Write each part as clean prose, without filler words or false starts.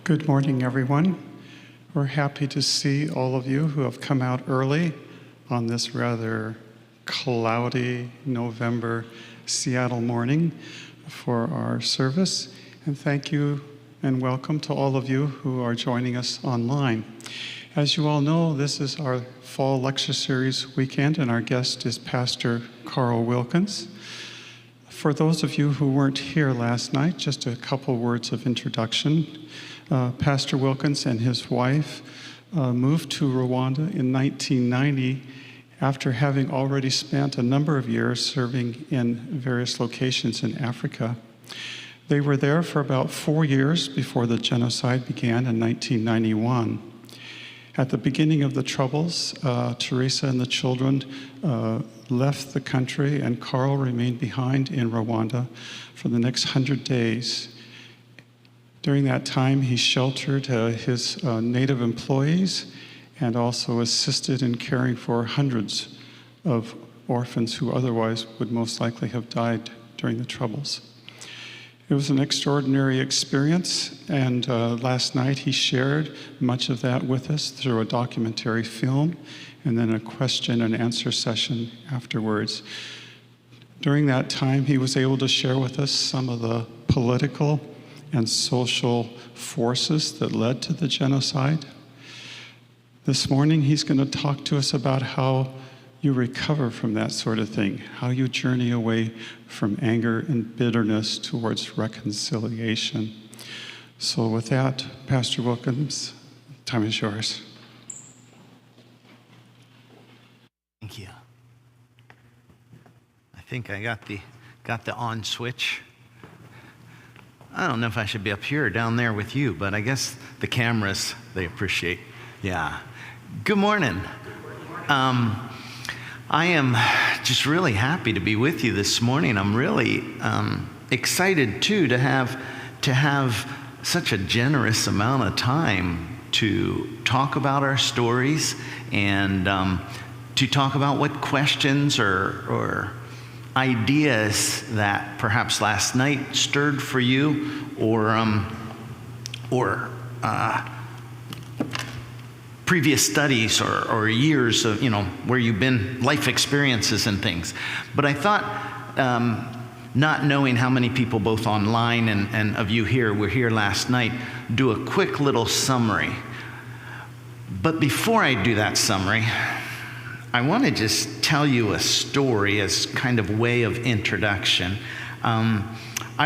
Good morning, everyone. We're happy to see all of you who have come out early on this rather cloudy November Seattle morning for our service. And thank you and welcome to all of you who are joining us online. As you all know, this is our fall lecture series weekend, and our guest is Pastor Carl Wilkens. For those of you who weren't here last night, just a couple words of introduction. Pastor Wilkens and his wife moved to Rwanda in 1990 after having already spent a number of years serving in various locations in Africa. They were there for about 4 years before the genocide began in 1991. At the beginning of the Troubles, Teresa and the children left the country, and Carl remained behind in Rwanda for the next 100 days. During that time, he sheltered his native employees and also assisted in caring for hundreds of orphans who otherwise would most likely have died during the Troubles. It was an extraordinary experience, and last night he shared much of that with us through a documentary film and then a question and answer session afterwards. During that time, he was able to share with us some of the political and social forces that led to the genocide. This morning, he's going to talk to us about how you recover from that sort of thing, how you journey away from anger and bitterness towards reconciliation. So with that, Pastor Wilkens, time is yours. Thank you. I think I got the on switch. I don't know if I should be up here or down there with you, but I guess the cameras, they appreciate. Yeah. Good morning. I am just really happy to be with you this morning. I'm really excited, too, to have such a generous amount of time to talk about our stories and to talk about what questions or ideas that perhaps last night stirred for you, or previous studies or years of, where you've been, life experiences and things. But I thought, not knowing how many people both online and of you here were here last night, do a quick little summary. But before I do that summary, I want to just tell you a story as kind of way of introduction. I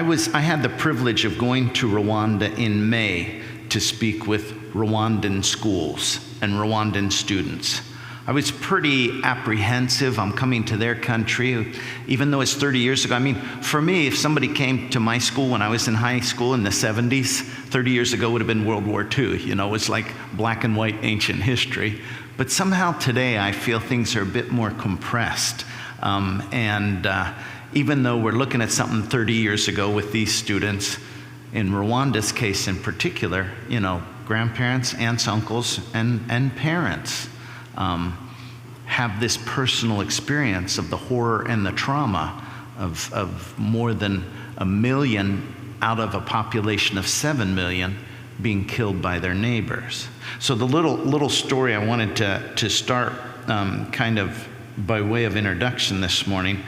had the privilege of going to Rwanda in May to speak with Rwandan schools and Rwandan students. I was pretty apprehensive. I'm coming to their country, even though it's 30 years ago. I mean, for me, if somebody came to my school when I was in high school in the 70s, 30 years ago would have been World War II. It's like black and white ancient history. But somehow today, I feel things are a bit more compressed. Even though we're looking at something 30 years ago with these students, in Rwanda's case in particular, grandparents, aunts, uncles, and parents have this personal experience of the horror and the trauma of more than 1 million out of a population of 7 million being killed by their neighbors. So the little story I wanted to start kind of by way of introduction this morning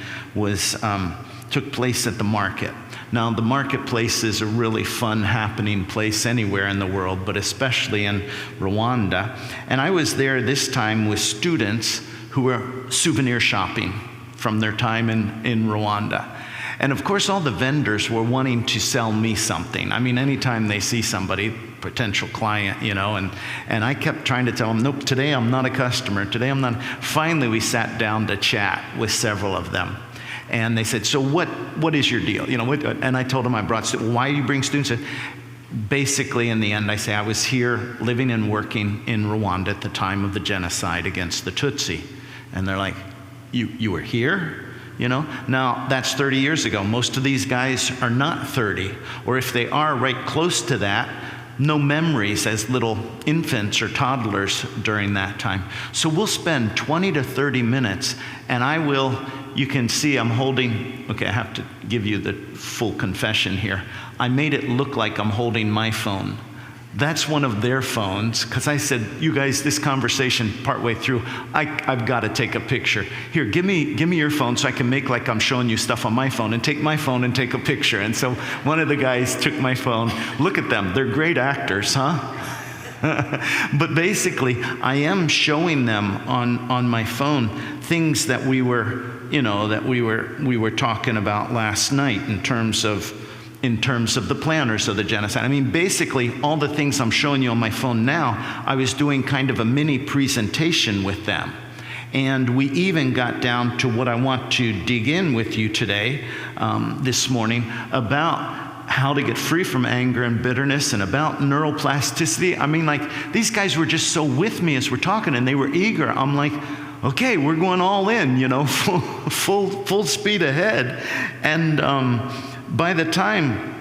took place at the market. Now, the marketplace is a really fun, happening place anywhere in the world, but especially in Rwanda. And I was there this time with students who were souvenir shopping from their time in Rwanda. And of course, all the vendors were wanting to sell me something. I mean, anytime they see somebody, potential client, and I kept trying to tell them, nope, today I'm not a customer. Today I'm not. Finally, we sat down to chat with several of them. And they said, so what is your deal? And I told them I brought students. Why do you bring students? Basically, in the end, I say I was here living and working in Rwanda at the time of the genocide against the Tutsi. And they're like, you were here? Now that's 30 years ago. Most of these guys are not 30, or if they are right close to that, no memories as little infants or toddlers during that time. So we'll spend 20 to 30 minutes, and you can see I'm holding, okay, I have to give you the full confession here. I made it look like I'm holding my phone That's one of their phones, because I said, you guys, this conversation partway through, I've got to take a picture. Here, give me your phone so I can make like I'm showing you stuff on my phone, and take my phone and take a picture. And so one of the guys took my phone. Look at them. They're great actors, huh? But basically, I am showing them on my phone things that we were talking about last night in terms of the planners of the genocide. I mean, basically, all the things I'm showing you on my phone now, I was doing kind of a mini presentation with them. And we even got down to what I want to dig in with you today, this morning, about how to get free from anger and bitterness, and about neuroplasticity. I mean, like, these guys were just so with me as we're talking, and they were eager. I'm like, okay, we're going all in, full speed ahead. And by the time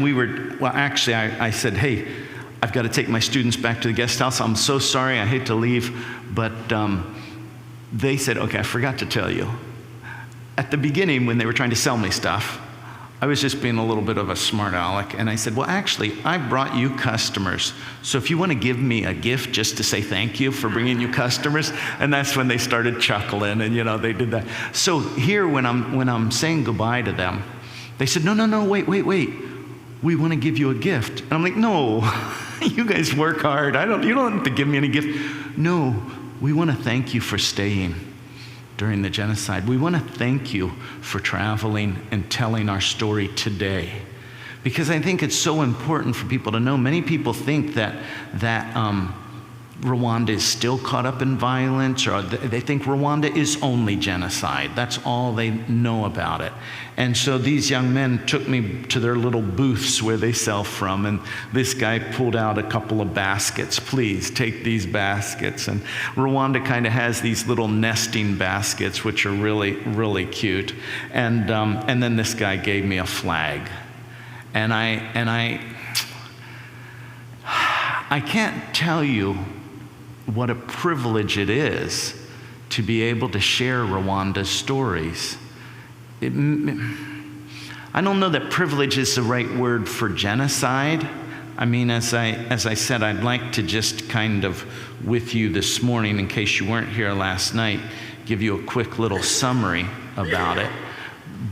we were, well, actually, I said, hey, I've got to take my students back to the guest house. I'm so sorry, I hate to leave. But they said, okay, I forgot to tell you. At the beginning, when they were trying to sell me stuff, I was just being a little bit of a smart aleck, and I said, well, actually, I brought you customers, so if you want to give me a gift just to say thank you for bringing you customers. And that's when they started chuckling, and they did that. So here, when I'm saying goodbye to them, they said, no, wait, we want to give you a gift. And I'm like, no, you guys work hard. You don't have to give me any gift. No, we want to thank you for staying during the genocide. We want to thank you for traveling and telling our story today. Because I think it's so important for people to know. Many people think that Rwanda is still caught up in violence, or they think Rwanda is only genocide. That's all they know about it. And so these young men took me to their little booths where they sell from, and this guy pulled out a couple of baskets. Please take these baskets. And Rwanda kind of has these little nesting baskets, which are really, really cute. And then this guy gave me a flag. And I can't tell you what a privilege it is to be able to share Rwanda's stories. I don't know that privilege is the right word for genocide. I mean, as I said, I'd like to just kind of, with you this morning, in case you weren't here last night, give you a quick little summary about it.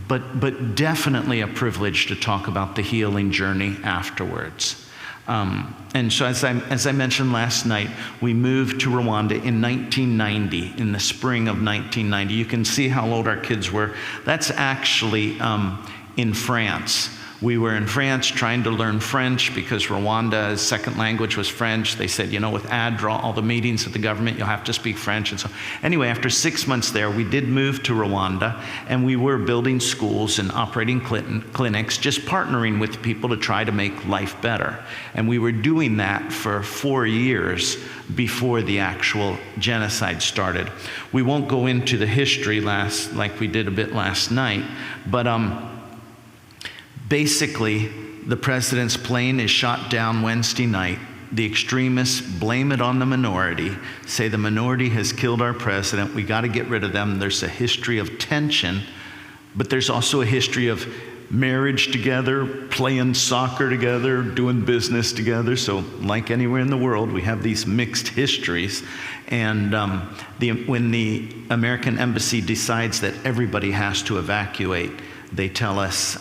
But definitely a privilege to talk about the healing journey afterwards. And so as I mentioned last night, we moved to Rwanda in 1990, in the spring of 1990. You can see how old our kids were. That's actually in France. We were in France trying to learn French because Rwanda's second language was French. They said, with ADRA, all the meetings of the government, you'll have to speak French. And so anyway, after 6 months there, we did move to Rwanda, and we were building schools and operating clinics, just partnering with people to try to make life better. And we were doing that for 4 years before the actual genocide started. We won't go into the history like we did a bit last night, but basically, the president's plane is shot down Wednesday night. The extremists blame it on the minority, say the minority has killed our president. We got to get rid of them. There's a history of tension, but there's also a history of marriage together, playing soccer together, doing business together. So like anywhere in the world, we have these mixed histories. And when the American embassy decides that everybody has to evacuate, they tell us,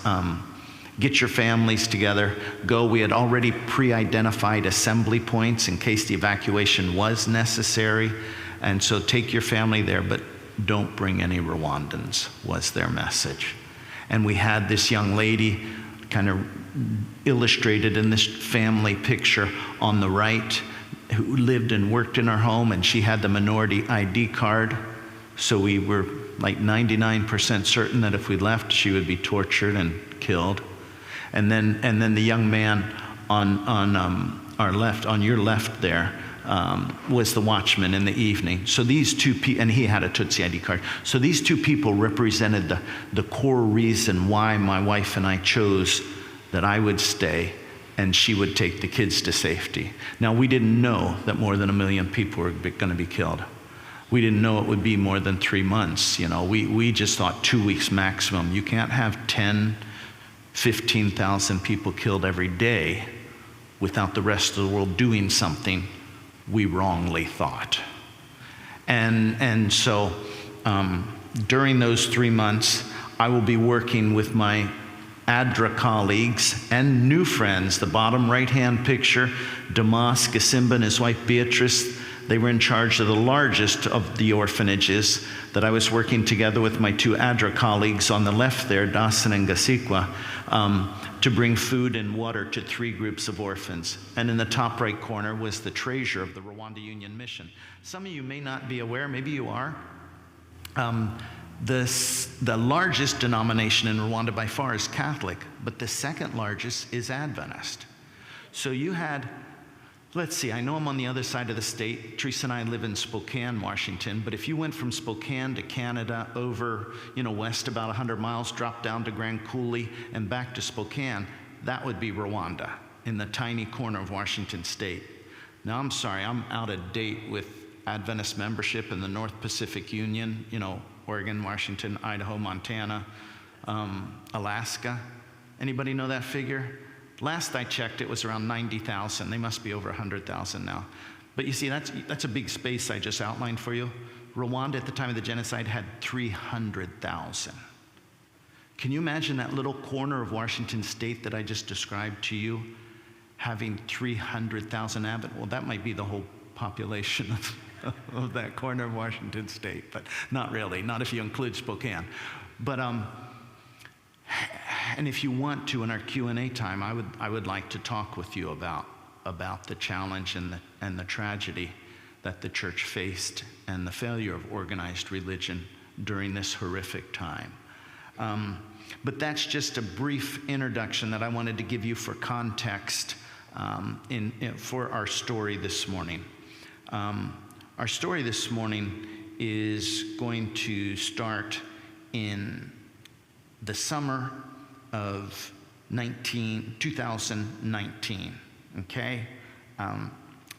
get your families together, go. We had already pre-identified assembly points in case the evacuation was necessary. And so take your family there, but don't bring any Rwandans, was their message. And we had this young lady kind of illustrated in this family picture on the right, who lived and worked in our home, and she had the minority ID card. So we were like 99% certain that if we left, she would be tortured and killed. And then the young man on our left, on your left there, was the watchman in the evening. So these two people, and he had a Tutsi ID card. So these two people represented the core reason why my wife and I chose that I would stay and she would take the kids to safety. Now, we didn't know that more than 1 million people were going to be killed. We didn't know it would be more than 3 months. We just thought 2 weeks maximum. You can't have 10, 15,000 people killed every day without the rest of the world doing something we wrongly thought. And so during those 3 months, I will be working with my ADRA colleagues and new friends. The bottom right-hand picture, Damas, Gasimba, and his wife Beatrice, they were in charge of the largest of the orphanages that I was working together with my 2 ADRA colleagues on the left there, Dasan and Gasikwa, to bring food and water to 3 groups of orphans. And in the top right corner was the treasurer of the Rwanda Union Mission. Some of you may not be aware, maybe you are. The largest denomination in Rwanda by far is Catholic, but the second largest is Adventist. So you had, let's see, I know I'm on the other side of the state. Teresa and I live in Spokane, Washington, but if you went from Spokane to Canada over, west about 100 miles, dropped down to Grand Coulee and back to Spokane, that would be Rwanda in the tiny corner of Washington state. Now, I'm sorry, I'm out of date with Adventist membership in the North Pacific Union, Oregon, Washington, Idaho, Montana, Alaska. Anybody know that figure? Last I checked, it was around 90,000. They must be over 100,000 now. But you see, that's a big space I just outlined for you. Rwanda at the time of the genocide had 300,000. Can you imagine that little corner of Washington state that I just described to you having 300,000 inhabitants? Well, that might be the whole population of that corner of Washington state, but not really, not if you include Spokane. But and if you want to, in our Q&A time, I would like to talk with you about the challenge and the tragedy that the church faced and the failure of organized religion during this horrific time. But that's just a brief introduction that I wanted to give you for context for our story this morning. Our story this morning is going to start in the summer of 2019, okay?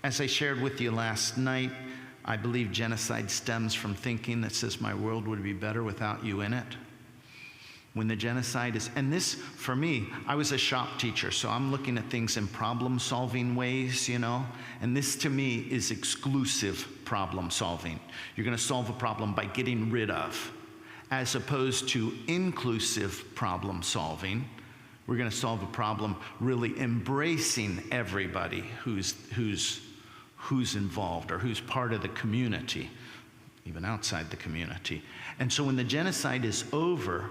As I shared with you last night, I believe genocide stems from thinking that says my world would be better without you in it. When the genocide is, and this, for me, I was a shop teacher, so I'm looking at things in problem-solving ways, and this to me is exclusive problem solving. You're gonna solve a problem by getting rid of, as opposed to inclusive problem solving. We're gonna solve a problem really embracing everybody who's involved or who's part of the community, even outside the community. And so when the genocide is over,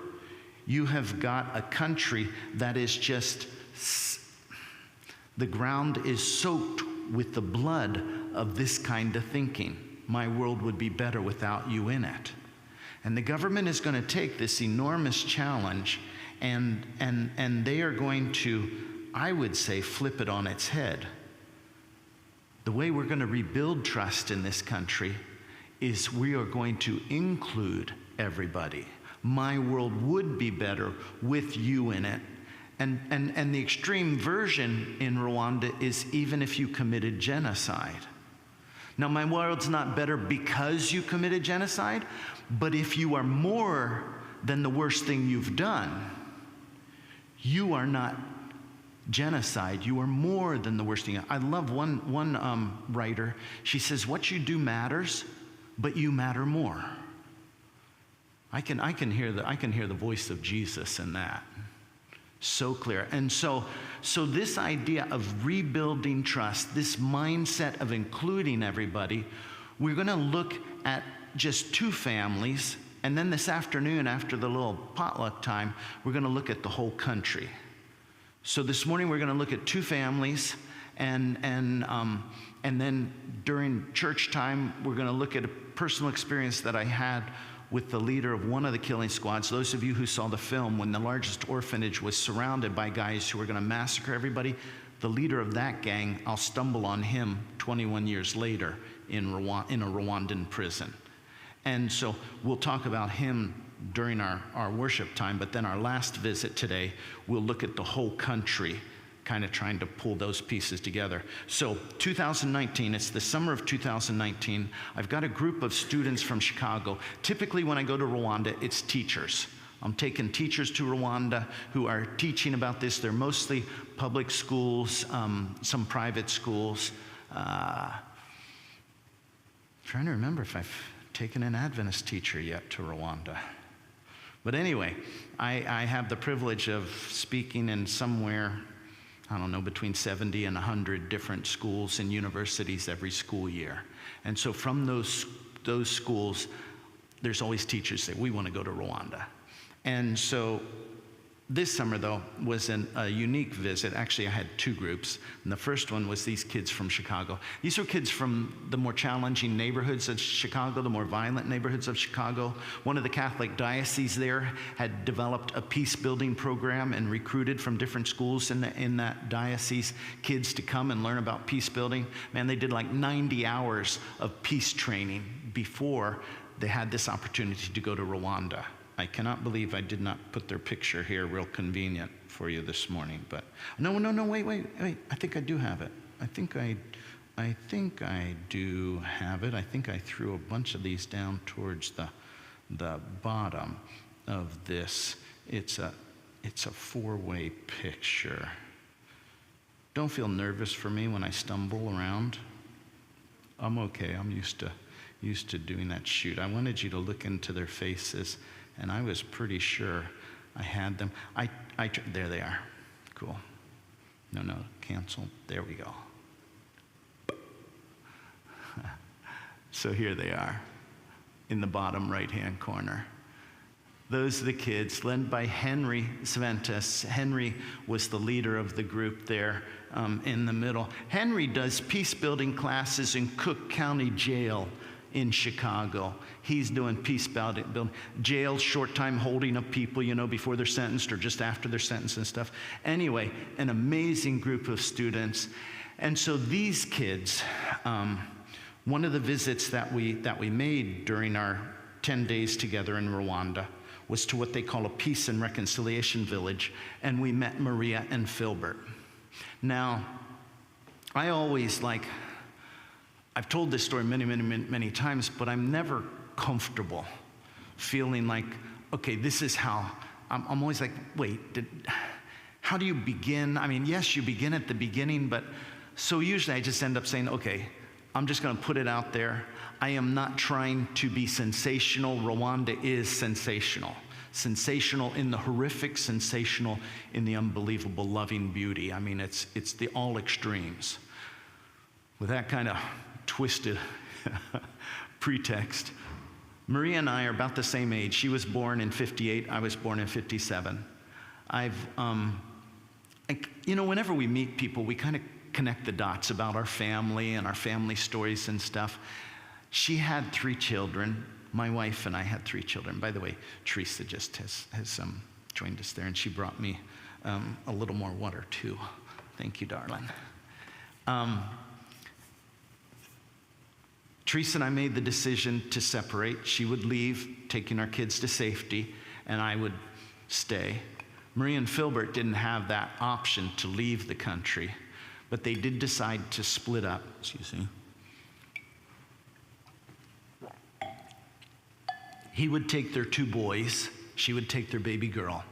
you have got a country that is just, the ground is soaked with the blood of this kind of thinking. My world would be better without you in it. And the government is going to take this enormous challenge and they are going to, I would say, flip it on its head. The way we're going to rebuild trust in this country is we are going to include everybody. My world would be better with you in it. And the extreme version in Rwanda is even if you committed genocide. Now, my world's not better because you committed genocide, but if you are more than the worst thing you've done, you are not genocide. You are more than the worst thing. I love one writer. She says, what you do matters, but you matter more. I can hear the voice of Jesus in that. So clear. And so this idea of rebuilding trust, this mindset of including everybody, we're going to look at just 2 families, and then this afternoon after the little potluck time, we're going to look at the whole country. So this morning we're going to look at 2 families, and then during church time we're going to look at a personal experience that I had with the leader of one of the killing squads. Those of you who saw the film, when the largest orphanage was surrounded by guys who were going to massacre everybody, the leader of that gang, I'll stumble on him 21 years later in a Rwandan prison. And so we'll talk about him during our worship time, but then our last visit today, we'll look at the whole country, kind of trying to pull those pieces together. So 2019, it's the summer of 2019. I've got a group of students from Chicago. Typically when I go to Rwanda, it's teachers. I'm taking teachers to Rwanda who are teaching about this. They're mostly public schools, some private schools. Trying to remember if I've taken an Adventist teacher yet to Rwanda. But anyway, I have the privilege of speaking in somewhere, I don't know, between 70 and 100 different schools and universities every school year. And so from those schools, there's always teachers say, we want to go to Rwanda. And so this summer, though, was a unique visit. Actually, I had two groups. And the first one was these kids from Chicago. These were kids from the more challenging neighborhoods of Chicago, the more violent neighborhoods of Chicago. One of the Catholic dioceses there had developed a peace-building program and recruited from different schools in that diocese kids to come and learn about peace building. Man, they did like 90 hours of peace training before they had this opportunity to go to Rwanda. I cannot believe I did not put their picture here, real convenient for you this morning. But no, wait. I think I do have it. I think I do have it. I think I threw a bunch of these down towards the bottom of this. It's a four-way picture. Don't feel nervous for me when I stumble around. I'm okay. I'm used to doing that. Shoot, I wanted you to look into their faces. And I was pretty sure I had them. There they are. Cool. No, cancel. There we go. So here they are in the bottom right-hand corner. Those are the kids led by Henry Sventus. Henry was the leader of the group there in the middle. Henry does peace-building classes in Cook County Jail in Chicago. He's doing peace building. Jail, short time holding up people, before they're sentenced or just after they're sentenced and stuff. Anyway, an amazing group of students. And so these kids, one of the visits that we made during our 10 days together in Rwanda was to what they call a peace and reconciliation village, and we met Maria and Filbert. Now, I always I've told this story many times, but I'm never comfortable feeling like, okay, this is how. I'm always like, wait, how do you begin? I mean, yes, you begin at the beginning, but so usually I just end up saying, okay, I'm just going to put it out there. I am not trying to be sensational. Rwanda is sensational. Sensational in the horrific, sensational in the unbelievable, loving beauty. I mean, it's the all extremes. With that kind of twisted pretext. Maria and I are about the same age. She was born in 58. I was born in 57. Whenever we meet people, we kind of connect the dots about our family and our family stories and stuff. She had 3 children. My wife and I had 3 children. By the way, Teresa just has joined us there, and she brought me a little more water too. Thank you, darling. Teresa and I made the decision to separate. She would leave, taking our kids to safety, and I would stay. Maria and Filbert didn't have that option to leave the country, but they did decide to split up. Excuse me. He would take their 2 boys. She would take their baby girl.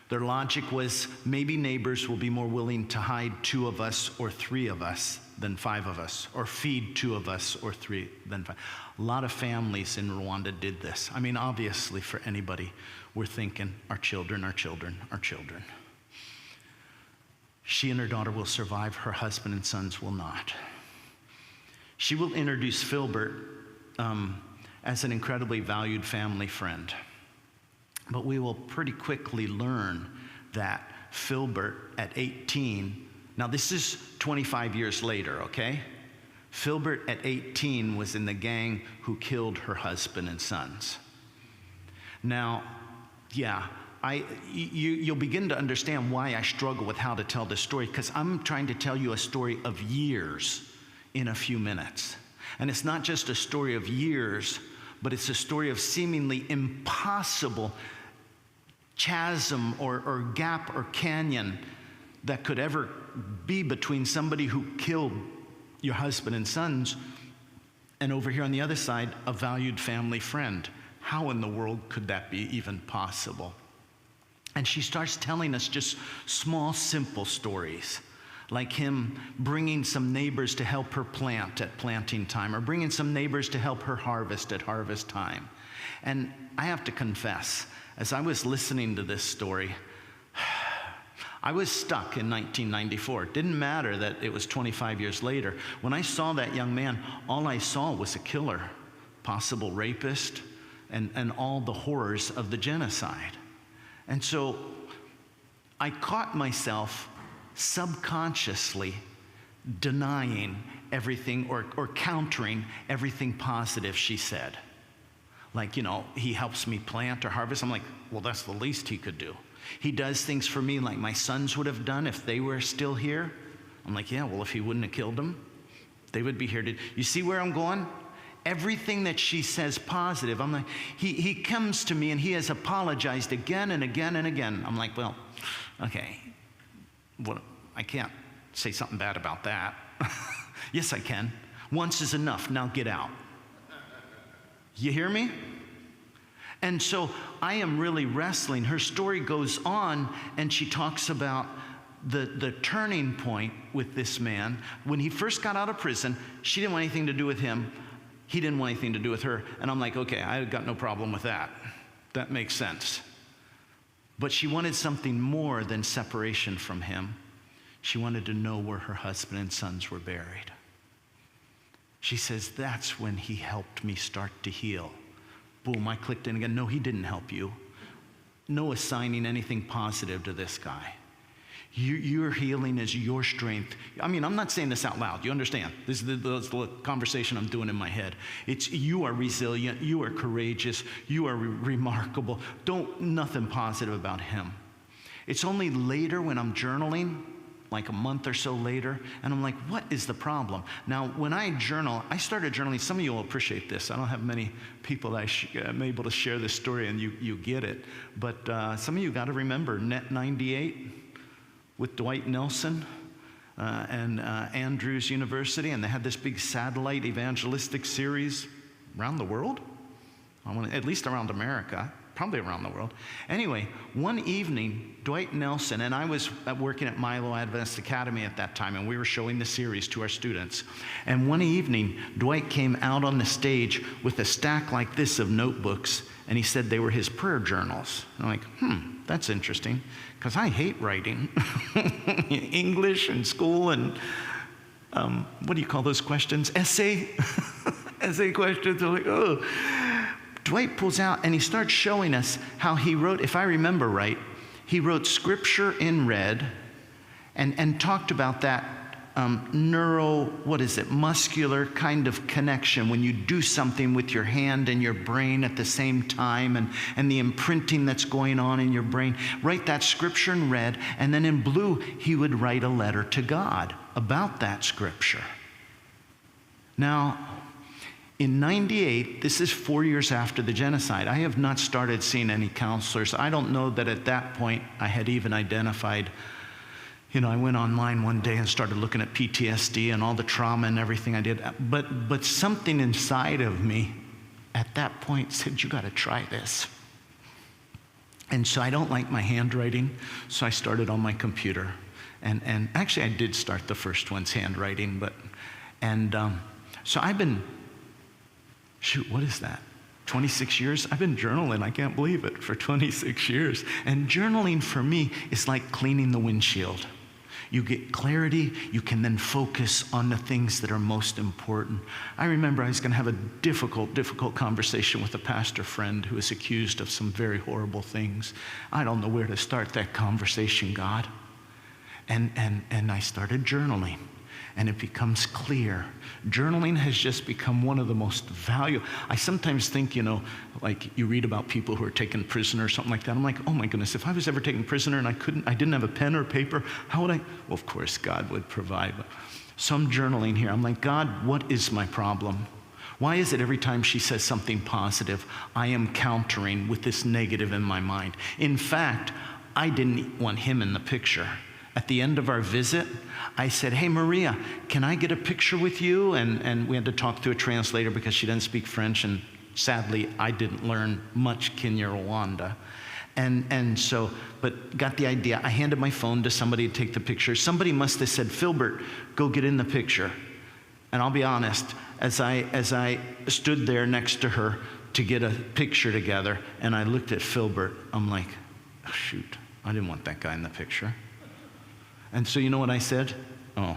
Their logic was maybe neighbors will be more willing to hide 2 of us or 3 of us than 5 of us, or feed 2 of us or 3 than 5. A lot of families in Rwanda did this. I mean, obviously for anybody, we're thinking our children, our children, our children. She and her daughter will survive. Her husband and sons will not. She will introduce Filbert as an incredibly valued family friend. But we will pretty quickly learn that Filbert at 18, now this is 25 years later, okay? Filbert at 18 was in the gang who killed her husband and sons. Now, yeah, you'll begin to understand why I struggle with how to tell this story, because I'm trying to tell you a story of years in a few minutes. And it's not just a story of years, but it's a story of seemingly impossible chasm or gap or canyon that could ever be between somebody who killed your husband and sons and over here on the other side, a valued family friend. How in the world could that be even possible? And she starts telling us just small, simple stories, like him bringing some neighbors to help her plant at planting time, or bringing some neighbors to help her harvest at harvest time. And I have to confess, as I was listening to this story, I was stuck in 1994. It didn't matter that it was 25 years later. When I saw that young man, all I saw was a killer, possible rapist, and all the horrors of the genocide. And so I caught myself subconsciously denying everything or countering everything positive she said. Like, he helps me plant or harvest. I'm like, well, that's the least he could do. He does things for me like my sons would have done if they were still here. I'm like, yeah, well, if he wouldn't have killed them, they would be here. You see where I'm going? Everything that she says positive, I'm like, he comes to me and he has apologized again and again and again. I'm like, well, okay, I can't say something bad about that. Yes, I can. Once is enough. Now get out. You hear me? And so I am really wrestling. Her story goes on, and she talks about the turning point with this man. When he first got out of prison, she didn't want anything to do with him. He didn't want anything to do with her. And I'm like, okay, I got no problem with that. That makes sense. But she wanted something more than separation from him. She wanted to know where her husband and sons were buried. She says, that's when he helped me start to heal. Boom, I clicked in again. No, he didn't help you. No assigning anything positive to this guy. Your healing is your strength. I mean, I'm not saying this out loud. You understand? This is the conversation I'm doing in my head. It's you are resilient. You are courageous. You are remarkable. Nothing positive about him. It's only later when I'm journaling, like a month or so later, and I'm like, what is the problem? Now, when I journal, I started journaling. Some of you will appreciate this. I don't have many people that I'm able to share this story, and you get it. But some of you got to remember Net 98 with Dwight Nelson and Andrews University, and they had this big satellite evangelistic series around the world. At least around America. Probably around the world. Anyway, one evening, Dwight Nelson, and I was working at Milo Adventist Academy at that time, and we were showing the series to our students. And one evening, Dwight came out on the stage with a stack like this of notebooks, and he said they were his prayer journals. And I'm like, that's interesting, because I hate writing. English and school and, what do you call those questions? Essay? Essay questions. I'm like, oh. Dwight pulls out and he starts showing us how he wrote, if I remember right, he wrote scripture in red and talked about that muscular kind of connection when you do something with your hand and your brain at the same time and the imprinting that's going on in your brain. Write that scripture in red, and then in blue he would write a letter to God about that scripture. Now, in 98, this is 4 years after the genocide, I have not started seeing any counselors. I don't know that at that point I had even identified, I went online one day and started looking at PTSD and all the trauma and everything I did. But something inside of me at that point said, you got to try this. And so I don't like my handwriting, so I started on my computer. And actually I did start the first one's handwriting, so I've been, what is that? 26 years? I've been journaling, I can't believe it, for 26 years. And journaling for me is like cleaning the windshield. You get clarity, you can then focus on the things that are most important. I remember I was going to have a difficult conversation with a pastor friend who was accused of some very horrible things. I don't know where to start that conversation, God. And I started journaling. And it becomes clear. Journaling has just become one of the most valuable. I sometimes think, like you read about people who are taken prisoner or something like that. I'm like, oh my goodness, if I was ever taken prisoner and I didn't have a pen or paper, how would I? Well, of course, God would provide. So I'm journaling here. I'm like, God, what is my problem? Why is it every time she says something positive, I am countering with this negative in my mind? In fact, I didn't want him in the picture. At the end of our visit, I said, hey, Maria, can I get a picture with you? And we had to talk to a translator because she doesn't speak French, and sadly, I didn't learn much Kinyarwanda. And so, but got the idea. I handed my phone to somebody to take the picture. Somebody must have said, Filbert, go get in the picture. And I'll be honest, as I stood there next to her to get a picture together, and I looked at Filbert, I'm like, oh, shoot, I didn't want that guy in the picture. And so you know what I said? Oh,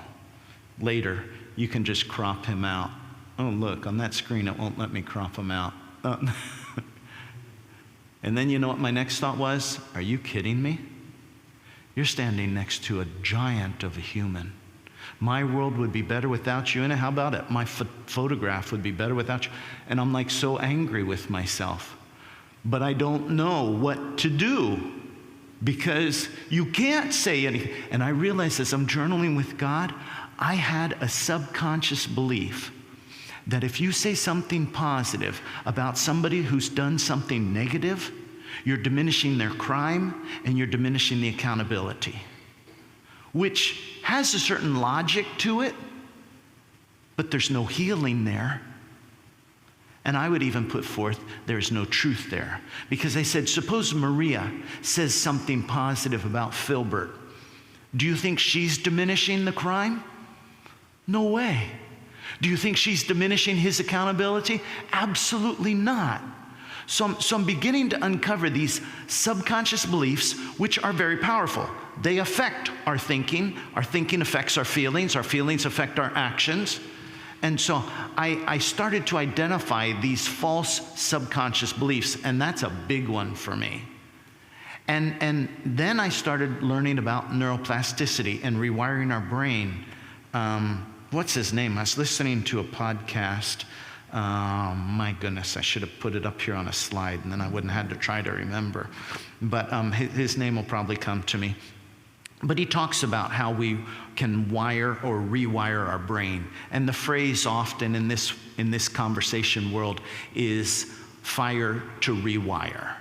later, you can just crop him out. Oh, look, on that screen, it won't let me crop him out. And then you know what my next thought was? Are you kidding me? You're standing next to a giant of a human. My world would be better without you in it. How about it? My photograph would be better without you. And I'm like so angry with myself. But I don't know what to do because you can't say anything. And I realized as I'm journaling with God, I had a subconscious belief that if you say something positive about somebody who's done something negative, you're diminishing their crime and you're diminishing the accountability, which has a certain logic to it, but there's no healing there. And I would even put forth there's no truth there. Because I said, suppose Maria says something positive about Filbert. Do you think she's diminishing the crime? No way. Do you think she's diminishing his accountability? Absolutely not. So I'm beginning to uncover these subconscious beliefs, which are very powerful. They affect our thinking affects our feelings affect our actions. And so I started to identify these false subconscious beliefs, and that's a big one for me. And then I started learning about neuroplasticity and rewiring our brain. What's his name? I was listening to a podcast. My goodness, I should have put it up here on a slide, and then I wouldn't have had to try to remember. But his name will probably come to me. But he talks about how we can wire or rewire our brain. And the phrase often in this conversation world is fire to rewire.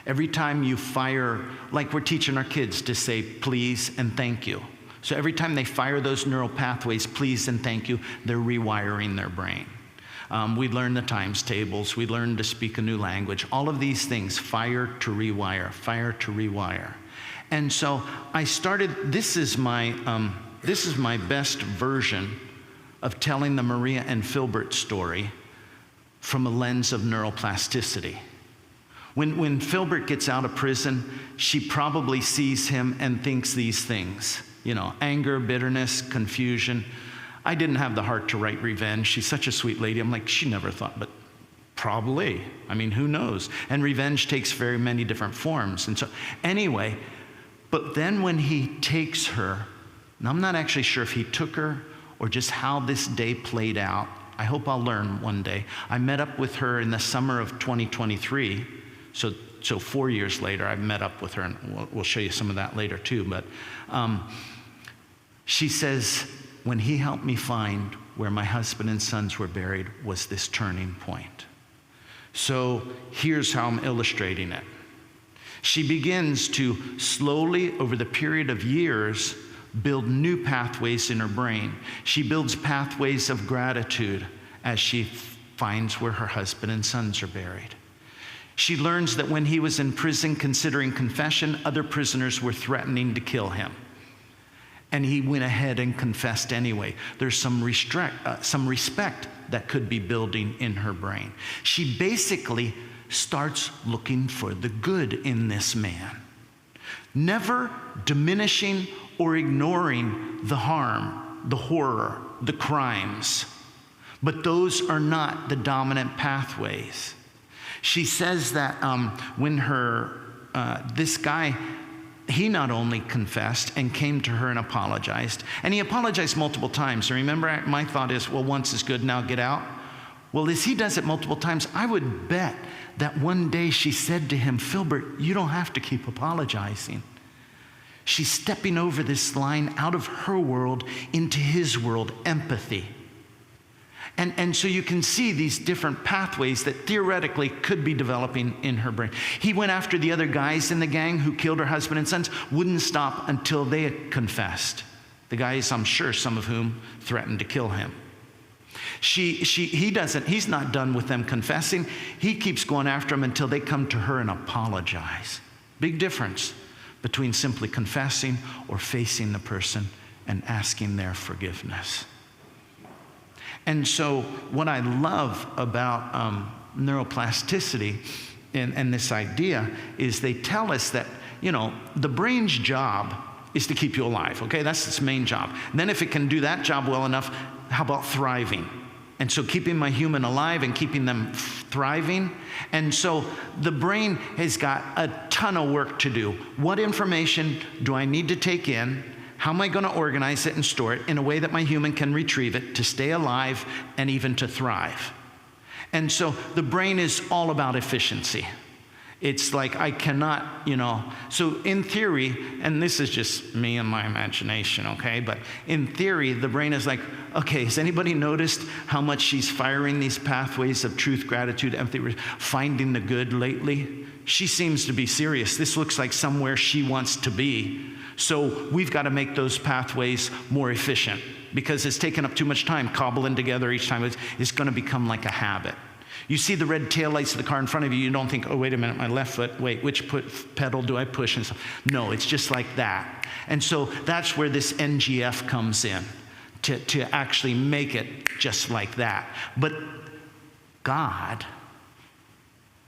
Every time you fire, like we're teaching our kids to say please and thank you. So every time they fire those neural pathways, please and thank you, they're rewiring their brain. We learn the times tables. We learn to speak a new language. All of these things, fire to rewire, fire to rewire. And so I started, this is my best version of telling the Maria and Filbert story from a lens of neuroplasticity. When Filbert gets out of prison, she probably sees him and thinks these things. Anger, bitterness, confusion. I didn't have the heart to write revenge. She's such a sweet lady. I'm like, she never thought, but probably. I mean, who knows? And revenge takes very many different forms. And so anyway, but then when he takes her, and I'm not actually sure if he took her or just how this day played out. I hope I'll learn one day. I met up with her in the summer of 2023. So 4 years later, I met up with her, and we'll show you some of that later too. But she says, when he helped me find where my husband and sons were buried was this turning point. So here's how I'm illustrating it. She begins to slowly, over the period of years, build new pathways in her brain. She builds pathways of gratitude as she finds where her husband and sons are buried. She learns that when he was in prison considering confession, other prisoners were threatening to kill him. And he went ahead and confessed anyway. There's some respect that could be building in her brain. She basically starts looking for the good in this man, never diminishing or ignoring the harm, the horror, the crimes. But those are not the dominant pathways. She says that when this guy, he not only confessed and came to her and apologized, and he apologized multiple times. And remember, my thought is, well, once is good, now get out. Well, as he does it multiple times, I would bet that one day she said to him, Filbert, you don't have to keep apologizing. She's stepping over this line out of her world into his world, empathy. And so you can see these different pathways that theoretically could be developing in her brain. He went after the other guys in the gang who killed her husband and sons, wouldn't stop until they had confessed. The guys, I'm sure, some of whom threatened to kill him. He's not done with them confessing. He keeps going after them until they come to her and apologize. Big difference between simply confessing or facing the person and asking their forgiveness. And so what I love about neuroplasticity and this idea is they tell us that, the brain's job is to keep you alive, okay? That's its main job. And then if it can do that job well enough, how about thriving? And so keeping my human alive and keeping them thriving. And so the brain has got a ton of work to do. What information do I need to take in? How am I going to organize it and store it in a way that my human can retrieve it to stay alive and even to thrive? And so the brain is all about efficiency. It's like I cannot, so in theory, and this is just me and my imagination, okay? But in theory, the brain is like, okay, has anybody noticed how much she's firing these pathways of truth, gratitude, empathy, finding the good lately? She seems to be serious. This looks like somewhere she wants to be. So we've got to make those pathways more efficient because it's taken up too much time cobbling together each time. It's going to become like a habit. You see the red taillights of the car in front of you, you don't think, oh, wait a minute, my left foot, wait, which pedal do I push? And so, no, it's just like that. And so that's where this NGF comes in, to actually make it just like that. But God,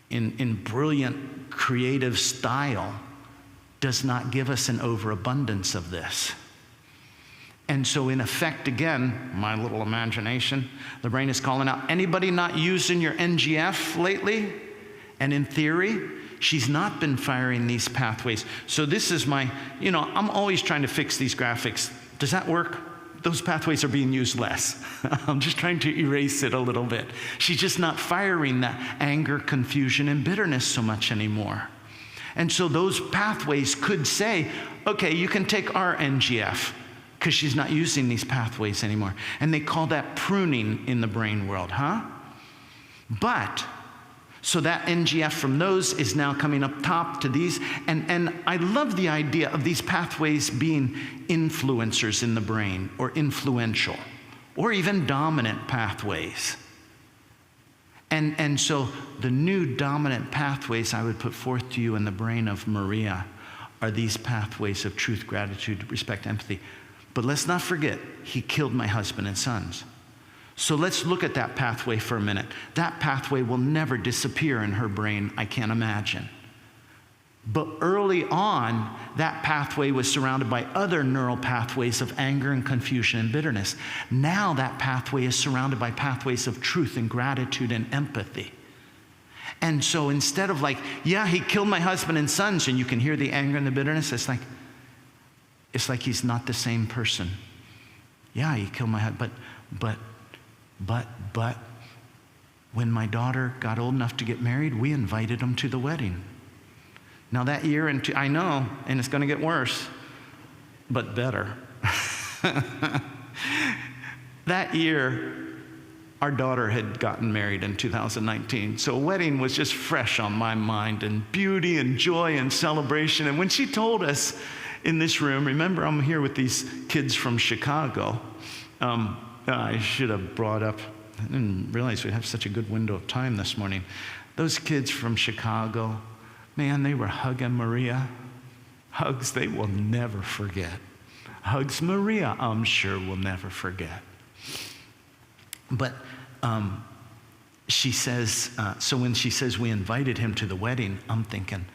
in brilliant creative style, does not give us an overabundance of this. And so in effect, again, my little imagination, the brain is calling out, anybody not using your NGF lately? And in theory, she's not been firing these pathways. So this is my, I'm always trying to fix these graphics. Does that work? Those pathways are being used less. I'm just trying to erase it a little bit. She's just not firing that anger, confusion, and bitterness so much anymore. And so those pathways could say, okay, you can take our NGF, because she's not using these pathways anymore. And they call that pruning in the brain world, huh? But, so that NGF from those is now coming up top to these. And I love the idea of these pathways being influencers in the brain, or influential, or even dominant pathways. And so the new dominant pathways I would put forth to you in the brain of Maria are these pathways of truth, gratitude, respect, empathy. But let's not forget, he killed my husband and sons. So let's look at that pathway for a minute. That pathway will never disappear in her brain, I can't imagine. But early on, that pathway was surrounded by other neural pathways of anger and confusion and bitterness. Now that pathway is surrounded by pathways of truth and gratitude and empathy. And so instead of like, yeah, he killed my husband and sons, and you can hear the anger and the bitterness, it's like he's not the same person. Yeah, he killed my husband, but when my daughter got old enough to get married, we invited him to the wedding. Now that year, I know, and it's going to get worse, but better. That year, our daughter had gotten married in 2019. So a wedding was just fresh on my mind, and beauty and joy and celebration. And when she told us in this room, remember I'm here with these kids from Chicago. I should have brought up, I didn't realize we'd have such a good window of time this morning. Those kids from Chicago, man, they were hugging Maria. Hugs they will never forget. Hugs Maria, I'm sure, will never forget. But she says, so when she says we invited him to the wedding, I'm thinking,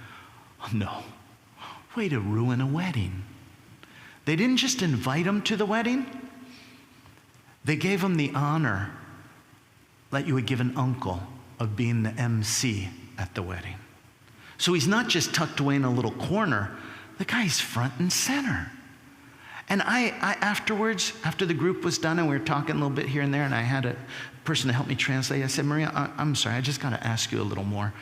oh no, way to ruin a wedding. They didn't just invite him to the wedding. They gave him the honor that you would give an uncle of being the MC at the wedding. So he's not just tucked away in a little corner. The guy's front and center. And I afterwards, after the group was done and we were talking a little bit here and there, and I had a person to help me translate, I said, Maria, I'm sorry, I just got to ask you a little more.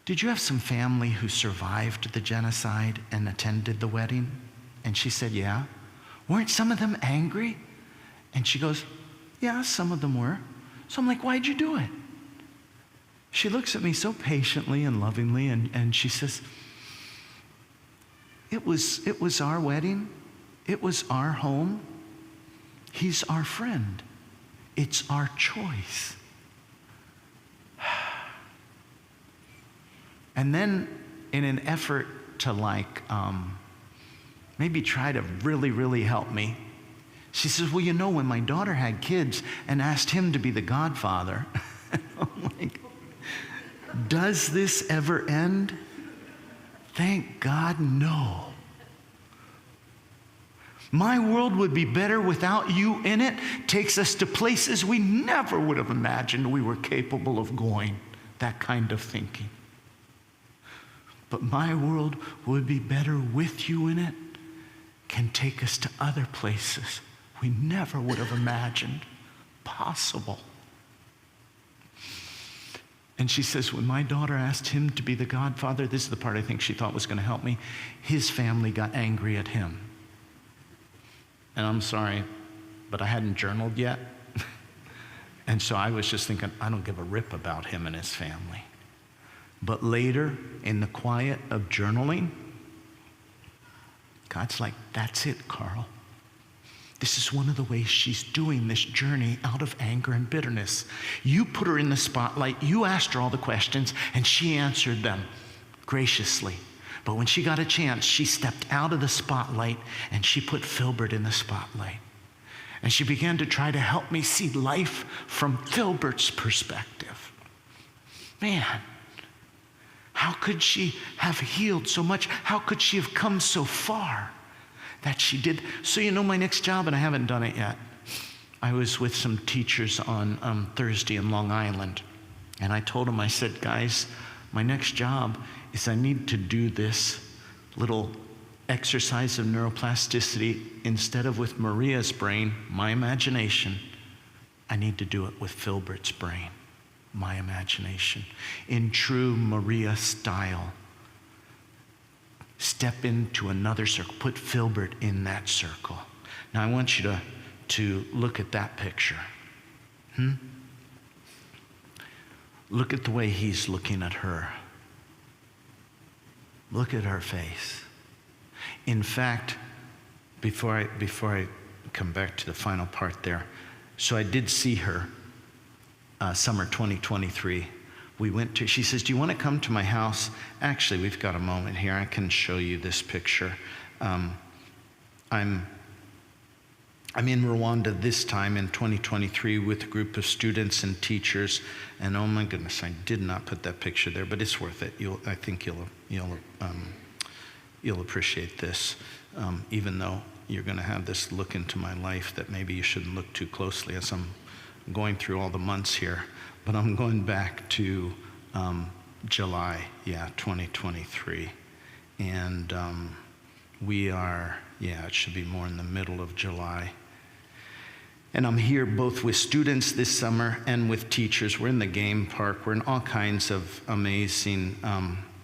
Did you have some family who survived the genocide and attended the wedding? And she said, yeah. Weren't some of them angry? And she goes, yeah, some of them were. So I'm like, why'd you do it? She looks at me so patiently and lovingly, and she says, it was our wedding. It was our home. He's our friend. It's our choice. And then in an effort to maybe try to really, really help me, she says, well, when my daughter had kids and asked him to be the godfather, I'm like, does this ever end? Thank God, no. My world would be better without you in it takes us to places we never would have imagined we were capable of going, that kind of thinking. But my world would be better with you in it can take us to other places we never would have imagined possible. And she says, when my daughter asked him to be the godfather, this is the part I think she thought was going to help me, his family got angry at him. And I'm sorry, but I hadn't journaled yet. And so I was just thinking, I don't give a rip about him and his family. But later, in the quiet of journaling, God's like, that's it, Carl. This is one of the ways she's doing this journey out of anger and bitterness. You put her in the spotlight, you asked her all the questions, and she answered them graciously. But when she got a chance, she stepped out of the spotlight and she put Filbert in the spotlight. And she began to try to help me see life from Filbert's perspective. Man, how could she have healed so much? How could she have come so far that she did? So my next job, and I haven't done it yet, I was with some teachers on Thursday in Long Island. And I told them, I said, guys, my next job is I need to do this little exercise of neuroplasticity instead of with Maria's brain, my imagination. I need to do it with Filbert's brain, my imagination, in true Maria style. Step into another circle, put Filbert in that circle. Now I want you to look at that picture. Look at the way he's looking at her. Look at her face. In fact, before I come back to the final part there, so I did see her summer 2023. She says, do you want to come to my house? Actually, we've got a moment here. I can show you this picture. I'm in Rwanda this time in 2023 with a group of students and teachers, and oh my goodness, I did not put that picture there, but it's worth it. I think you'll appreciate this, even though you're going to have this look into my life that maybe you shouldn't look too closely as I'm going through all the months here. But I'm going back to July, 2023, and we are, it should be more in the middle of July. And I'm here both with students this summer and with teachers. We're in the game park. We're in all kinds of amazing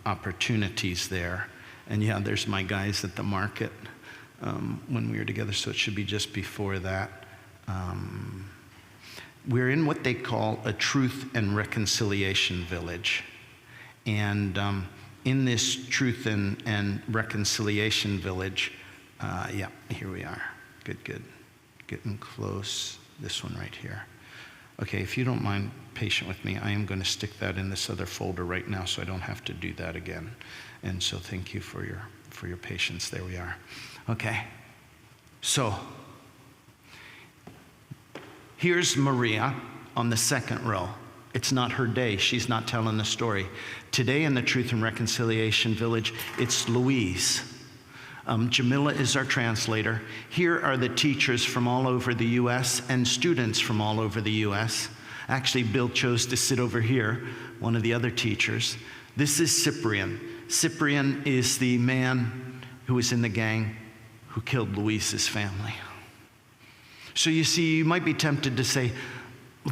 opportunities there. And there's my guys at the market when we were together, so it should be just before that. We're in what they call a truth and reconciliation village. And in this truth and reconciliation village, here we are. Good. Getting close. This one right here. Okay, if you don't mind, patient with me, I am going to stick that in this other folder right now so I don't have to do that again. And so thank you for your patience. There we are. Okay. So here's Maria on the second row. It's not her day. She's not telling the story. Today in the Truth and Reconciliation Village, it's Louise. Jamila is our translator. Here are the teachers from all over the U.S. and students from all over the U.S. Actually, Bill chose to sit over here, one of the other teachers. This is Cyprian. Cyprian is the man who was in the gang who killed Louise's family. So you see, you might be tempted to say,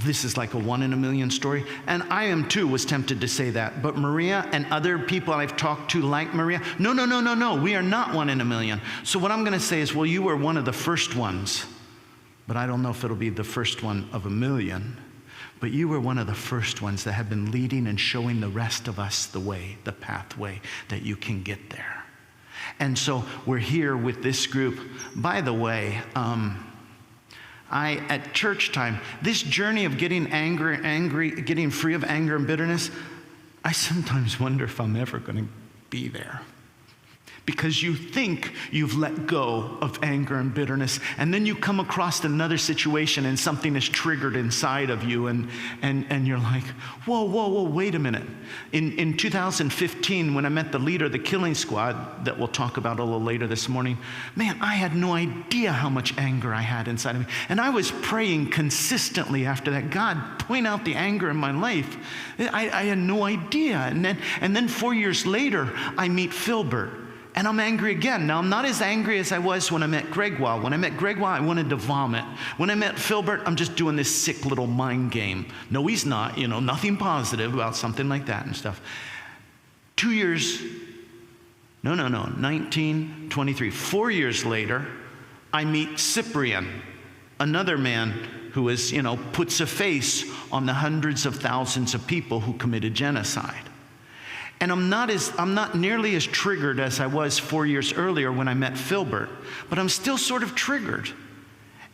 this is like a 1 in a million story. And I am too, was tempted to say that. But Maria and other people I've talked to like Maria, no, we are not 1 in a million. So what I'm going to say is, well, you were one of the first ones. But I don't know if it'll be the first one of a million. But you were one of the first ones that have been leading and showing the rest of us the way, the pathway that you can get there. And so we're here with this group. By the way, at church time, this journey of getting angry, getting free of anger and bitterness, I sometimes wonder if I'm ever going to be there. Because you think you've let go of anger and bitterness, and then you come across another situation and something is triggered inside of you, and you're like, whoa, wait a minute. In 2015, when I met the leader of the killing squad, that we'll talk about a little later this morning, man, I had no idea how much anger I had inside of me. And I was praying consistently after that, God, point out the anger in my life. I had no idea. And then 4 years later, I meet Filbert. And I'm angry again. Now, I'm not as angry as I was when I met Gregoire. When I met Gregoire, I wanted to vomit. When I met Filbert, I'm just doing this sick little mind game. No, he's not, nothing positive about something like that and stuff. 2 years, 1923. 4 years later, I meet Cyprian, another man who is, puts a face on the hundreds of thousands of people who committed genocide. And I'm not nearly as triggered as I was 4 years earlier when I met Filbert, but I'm still sort of triggered.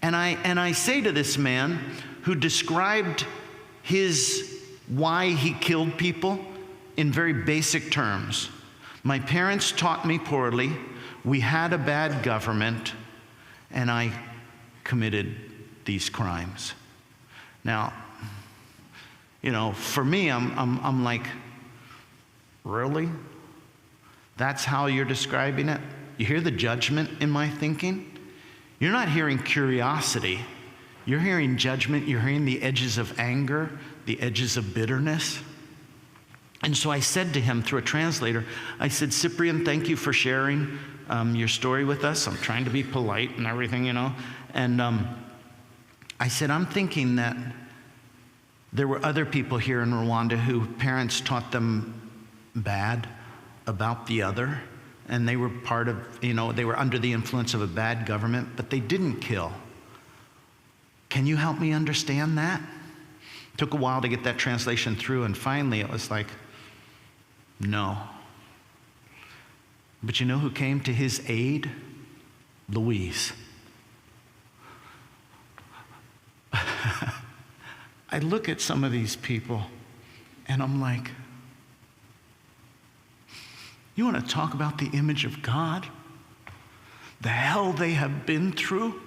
And I say to this man who described why he killed people in very basic terms. My parents taught me poorly, we had a bad government, and I committed these crimes. Now, for me, I'm like, really? That's how you're describing it? You hear the judgment in my thinking? You're not hearing curiosity. You're hearing judgment. You're hearing the edges of anger, the edges of bitterness. And so I said to him through a translator, I said, Cyprian, thank you for sharing your story with us. I'm trying to be polite and everything, And I said, I'm thinking that there were other people here in Rwanda who parents taught them bad about the other, and they were part of, they were under the influence of a bad government, but they didn't kill. Can you help me understand that? Took a while to get that translation through, and finally it was like, no. But you know who came to his aid? Louise. I look at some of these people, and I'm like, you want to talk about the image of God? The hell they have been through?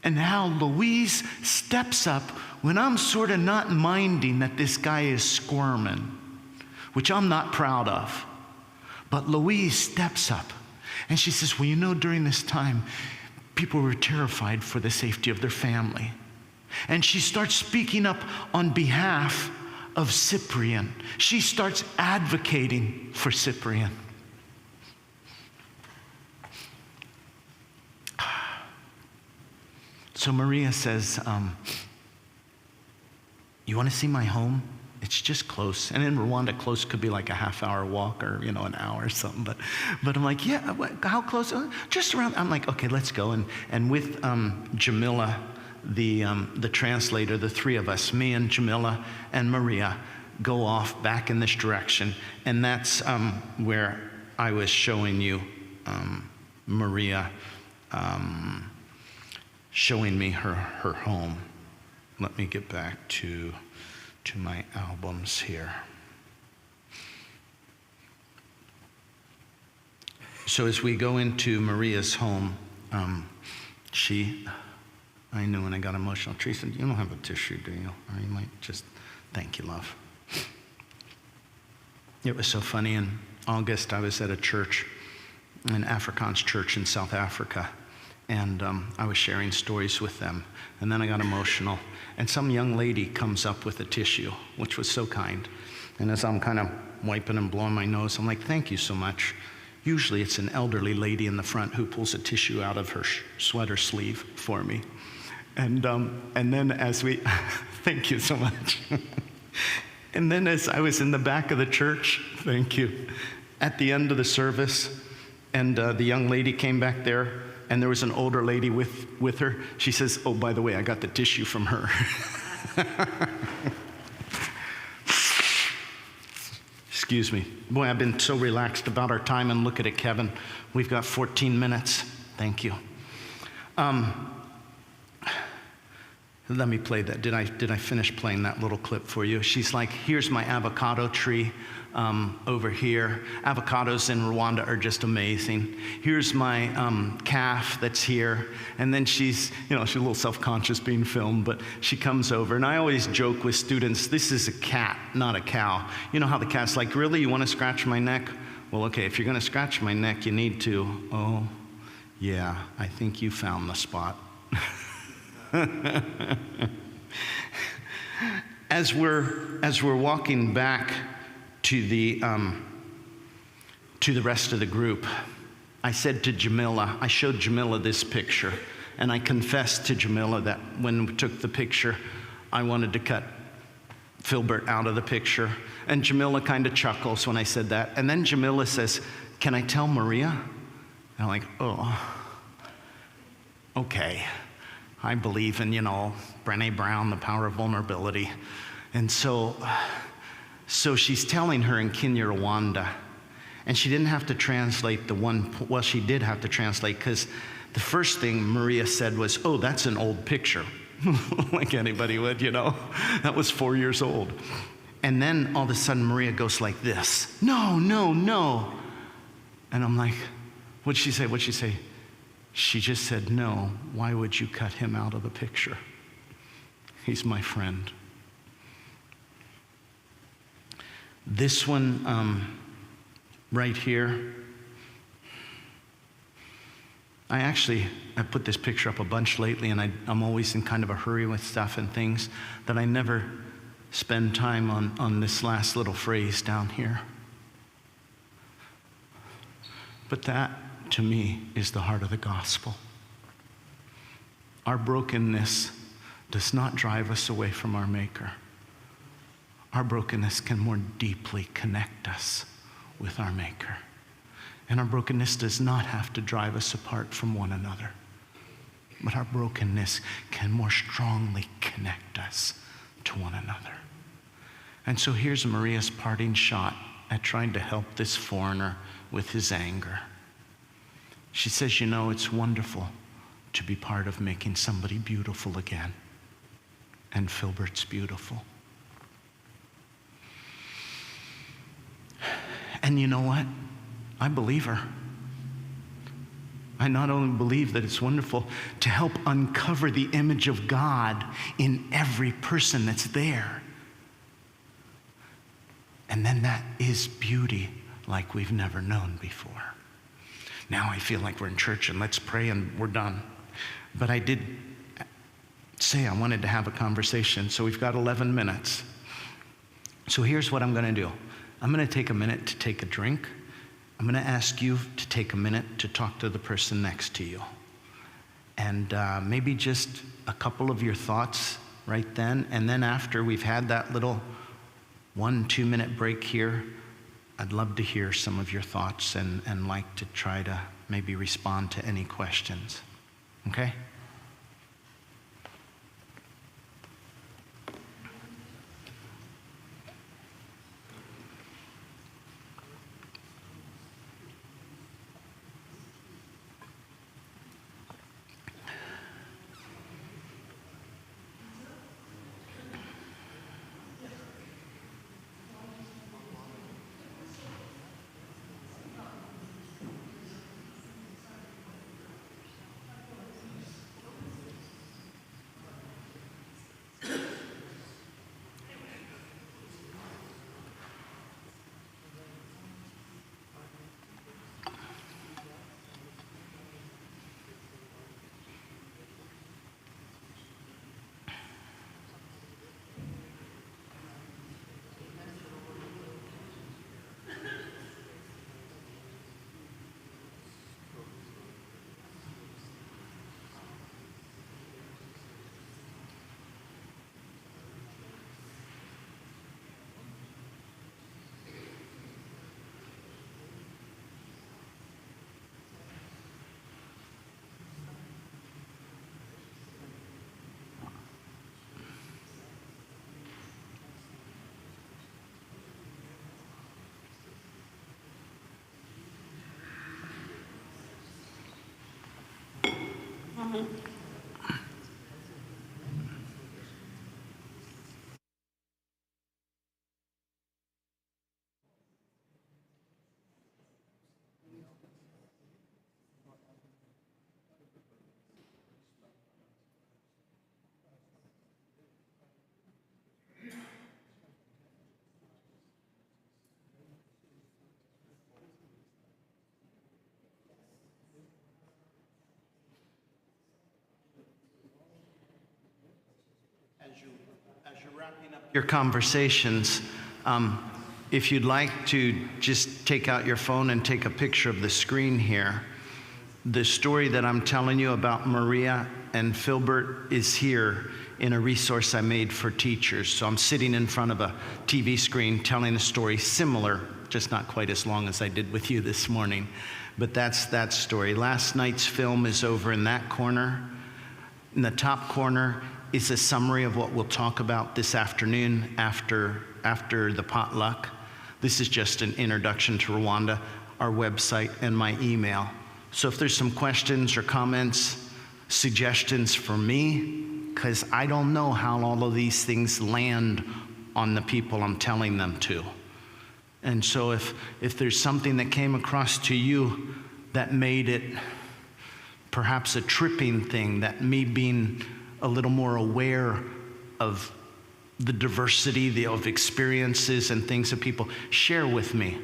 And how Louise steps up when I'm sort of not minding that this guy is squirming, which I'm not proud of. But Louise steps up and she says, well, during this time, people were terrified for the safety of their family. And she starts speaking up on behalf of Cyprian. She starts advocating for Cyprian. So Maria says, you want to see my home? It's just close. And in Rwanda, close could be like a half-hour walk or, an hour or something. But I'm like, yeah, how close? Just around. I'm like, okay, let's go. And with Jamila, the translator, the three of us, me and Jamila and Maria, go off back in this direction. And that's where I was showing you Maria showing me her home. Let me get back to my albums here. So as we go into Maria's home, I knew when I got emotional. Teresa, you don't have a tissue, do you? Or you might just, thank you, love. It was so funny. In August, I was at a church, an Afrikaans church in South Africa, and I was sharing stories with them. And then I got emotional. And some young lady comes up with a tissue, which was so kind. And as I'm kind of wiping and blowing my nose, I'm like, thank you so much. Usually it's an elderly lady in the front who pulls a tissue out of her sweater sleeve for me. And then as we, thank you so much. And then as I was in the back of the church, thank you, at the end of the service, and the young lady came back there, and there was an older lady with her. She says, oh, by the way, I got the tissue from her. Excuse me. Boy, I've been so relaxed about our time, and look at it, Kevin. We've got 14 minutes. Thank you. Let me play that. Did I finish playing that little clip for you? She's like, here's my avocado tree over here. Avocados in Rwanda are just amazing. Here's my calf that's here. And then she's a little self-conscious being filmed, but she comes over. And I always joke with students, this is a cat, not a cow. You know how the cat's like, really, you want to scratch my neck? Well, okay, if you're going to scratch my neck, you need to. Oh, yeah, I think you found the spot. As we're walking back to the rest of the group, I said to Jamila, I showed Jamila this picture, and I confessed to Jamila that when we took the picture, I wanted to cut Filbert out of the picture. And Jamila kind of chuckles when I said that. And then Jamila says, can I tell Maria? And I'm like, oh, okay. I believe in, Brené Brown, the power of vulnerability. And so she's telling her in Kinyarwanda, and she didn't have to translate she did have to translate, because the first thing Maria said was, oh, that's an old picture. Like anybody would, That was 4 years old. And then all of a sudden Maria goes like this, no, no, no. And I'm like, what'd she say? What'd she say? She just said, no, why would you cut him out of the picture? He's my friend. This one right here, I put this picture up a bunch lately, and I'm always in kind of a hurry with stuff and things that I never spend time on this last little phrase down here. But that, to me, is the heart of the gospel. Our brokenness does not drive us away from our Maker. Our brokenness can more deeply connect us with our Maker. And our brokenness does not have to drive us apart from one another. But our brokenness can more strongly connect us to one another. And so here's Maria's parting shot at trying to help this foreigner with his anger. She says, it's wonderful to be part of making somebody beautiful again. And Filbert's beautiful. And you know what? I believe her. I not only believe that it's wonderful to help uncover the image of God in every person that's there. And then that is beauty like we've never known before. Now I feel like we're in church and let's pray and we're done. But I did say I wanted to have a conversation, so we've got 11 minutes. So here's what I'm going to do. I'm going to take a minute to take a drink. I'm going to ask you to take a minute to talk to the person next to you. And maybe just a couple of your thoughts right then. And then after we've had that little 1-2 minute break here, I'd love to hear some of your thoughts and like to try to maybe respond to any questions. Okay? your conversations, if you'd like to just take out your phone and take a picture of the screen here, the story that I'm telling you about Maria and Filbert is here in a resource I made for teachers. So I'm sitting in front of a TV screen telling a story similar, just not quite as long as I did with you this morning. But that's that story. Last night's film is over in that corner. In the top corner is a summary of what we'll talk about this afternoon after the potluck. This is just an introduction to Rwanda, our website, and my email. So if there's some questions or comments, suggestions for me, because I don't know how all of these things land on the people I'm telling them to. And so if there's something that came across to you that made it perhaps a tripping thing, that me being a little more aware of the diversity of experiences and things of people, share with me.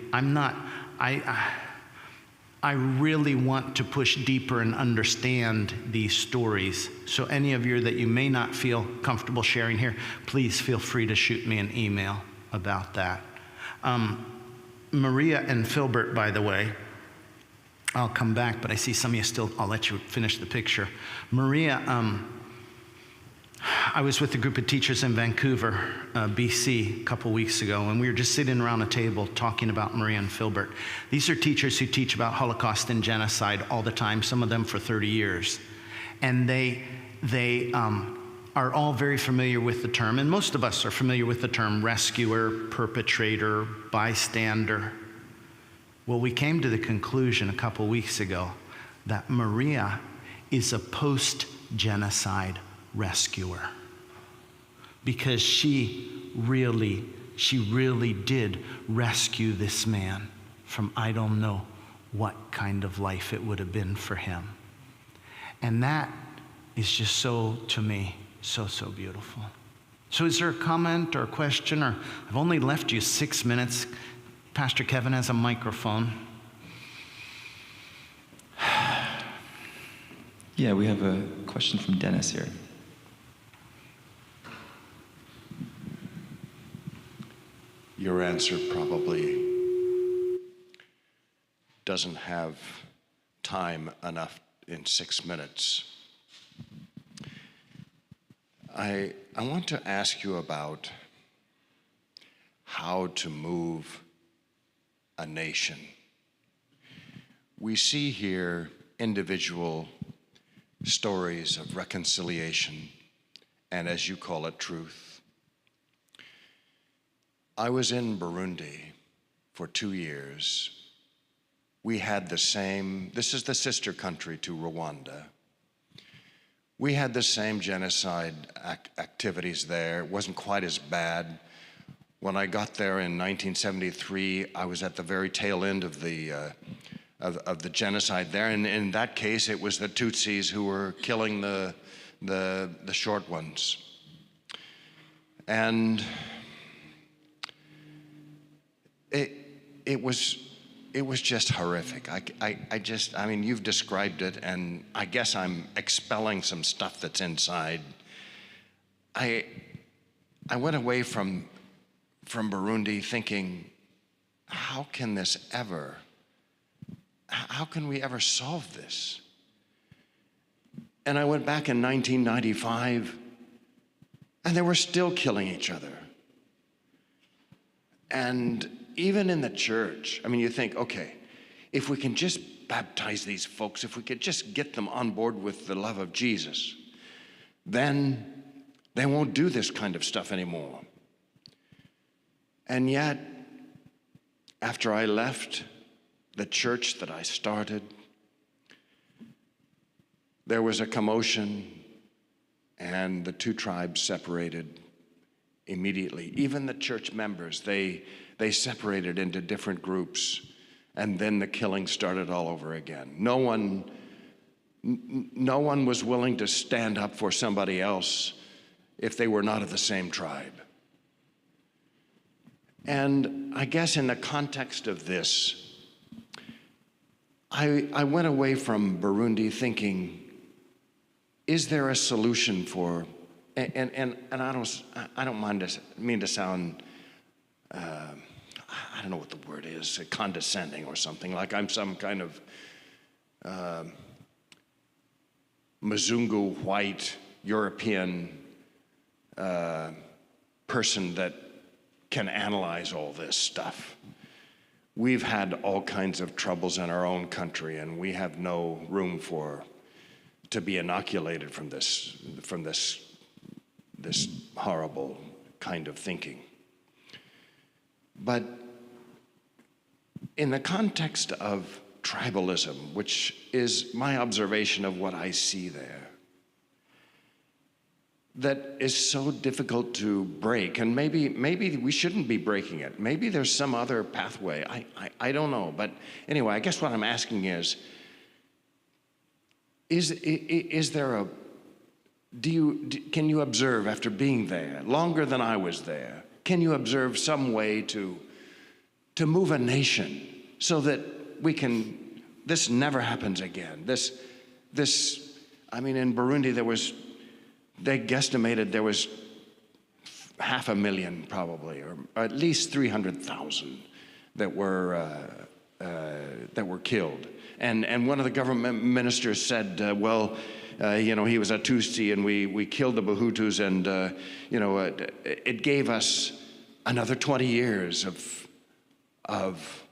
I really want to push deeper and understand these stories. So any of you that you may not feel comfortable sharing here, please feel free to shoot me an email about that. Maria and Filbert, by the way, I'll come back, but I see some of you still, I'll let you finish the picture. Maria, I was with a group of teachers in Vancouver, BC, a couple weeks ago, and we were just sitting around a table talking about Maria and Filbert. These are teachers who teach about Holocaust and genocide all the time, some of them for 30 years. And they are all very familiar with the term, and most of us are familiar with the term rescuer, perpetrator, bystander. Well, we came to the conclusion a couple weeks ago that Maria is a post-genocide rescuer, because she really did rescue this man from I don't know what kind of life it would have been for him. And that is just so, to me, so beautiful. So is there a comment or a question? Or I've only left you 6 minutes. Pastor Kevin has a microphone. Yeah, we have a question from Dennis here. Your answer probably doesn't have time enough in 6 minutes. I want to ask you about how to move a nation. We see here individual stories of reconciliation and, as you call it, truth. I was in Burundi for 2 years. We had the same, this is the sister country to Rwanda. We had the same genocide activities there. It wasn't quite as bad. When I got there in 1973, I was at the very tail end of the genocide there, and in that case, it was the Tutsis who were killing the short ones. And it was just horrific. I mean, you've described it, and I guess I'm expelling some stuff that's inside. I went away from Burundi thinking, how can we ever solve this? And I went back in 1995, and they were still killing each other. And even in the church, I mean, you think, okay, if we can just baptize these folks, if we could just get them on board with the love of Jesus, then they won't do this kind of stuff anymore. And yet, after I left the church that I started, there was a commotion, and the two tribes separated immediately. Even the church members, they separated into different groups, and then the killing started all over again. No one was willing to stand up for somebody else if they were not of the same tribe. And I guess in the context of this, I went away from Burundi thinking, is there a solution for and I don't mean to sound, I don't know what the word is, condescending or something, like I'm some kind of Mzungu white European person that can analyze all this stuff. We've had all kinds of troubles in our own country, and we have no room to be inoculated from this horrible kind of thinking. But in the context of tribalism, which is my observation of what I see there, that is so difficult to break, and maybe we shouldn't be breaking it. Maybe there's some other pathway. I don't know. But anyway, I guess what I'm asking is there can you observe, after being there longer than I was there, can you observe some way to move a nation so that this never happens again? I mean, in Burundi they guesstimated there was 500,000 probably, or at least 300,000 that were killed. And one of the government ministers said, he was a Tutsi, and we killed the Bahutus, and it gave us another 20 years of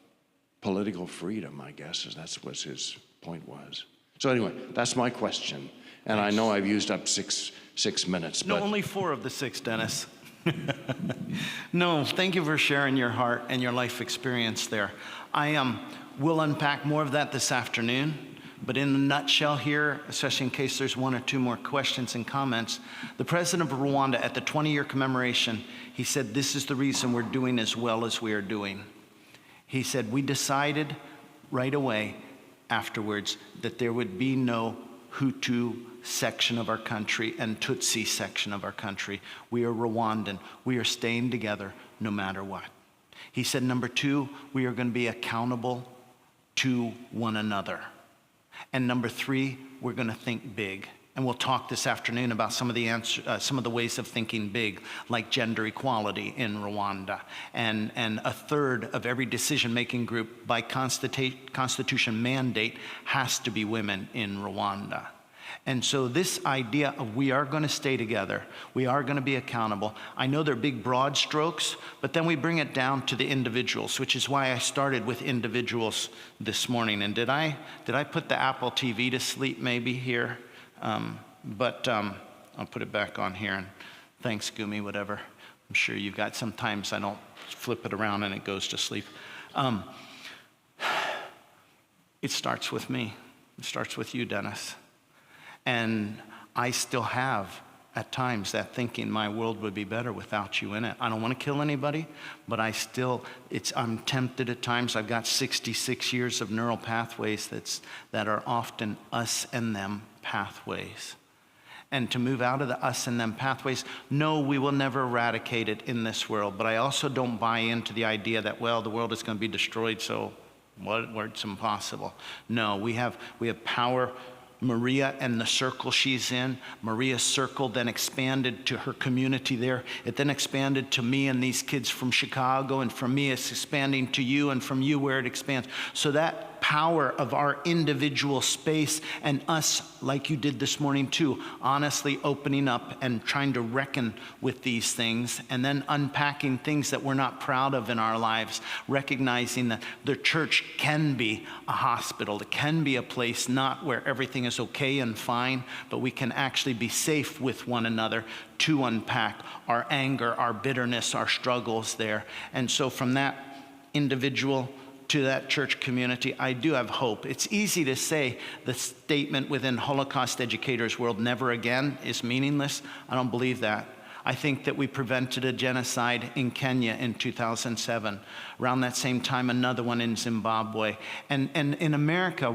political freedom, I guess, as that's what his point was. So anyway, that's my question, and I know I've used up six minutes. No, but only 4 of the 6, Dennis. No, thank you for sharing your heart and your life experience there. I will unpack more of that this afternoon, but in a nutshell here, especially in case there's 1 or 2 more questions and comments, the president of Rwanda at the 20-year commemoration, he said, this is the reason we're doing as well as we are doing. He said, we decided right away afterwards that there would be no Hutu section of our country and Tutsi section of our country. We are Rwandan. We are staying together no matter what. He said, number 2, we are going to be accountable to one another. And number 3, we're going to think big. And we'll talk this afternoon about some of the ways of thinking big, like gender equality in Rwanda. And a third of every decision-making group by constitution mandate has to be women in Rwanda. And so this idea of we are going to stay together, we are going to be accountable. I know they're big, broad strokes, but then we bring it down to the individuals, which is why I started with individuals this morning. And did I put the Apple TV to sleep maybe here? But I'll put it back on here, and thanks, Gumi, whatever. I'm sure you've got, sometimes I don't flip it around and it goes to sleep. It starts with me. It starts with you, Dennis. And I still have, at times, that thinking my world would be better without you in it. I don't want to kill anybody, but I'm tempted at times. I've got 66 years of neural pathways that are often us and them pathways. And to move out of the us and them pathways, no, we will never eradicate it in this world. But I also don't buy into the idea that, well, the world is going to be destroyed, so it's impossible. No, we have power. Maria and the circle she's in. Maria's circle then expanded to her community there. It then expanded to me and these kids from Chicago, and from me it's expanding to you, and from you where it expands. So that power of our individual space, and us, like you did this morning too, honestly opening up and trying to reckon with these things, and then unpacking things that we're not proud of in our lives, recognizing that the church can be a hospital. It can be a place not where everything is okay and fine, but we can actually be safe with one another to unpack our anger, our bitterness, our struggles there. And so from that individual to that church community, I do have hope. It's easy to say the statement within Holocaust educators' world, never again, is meaningless. I don't believe that. I think that we prevented a genocide in Kenya in 2007. Around that same time, another one in Zimbabwe. And in America,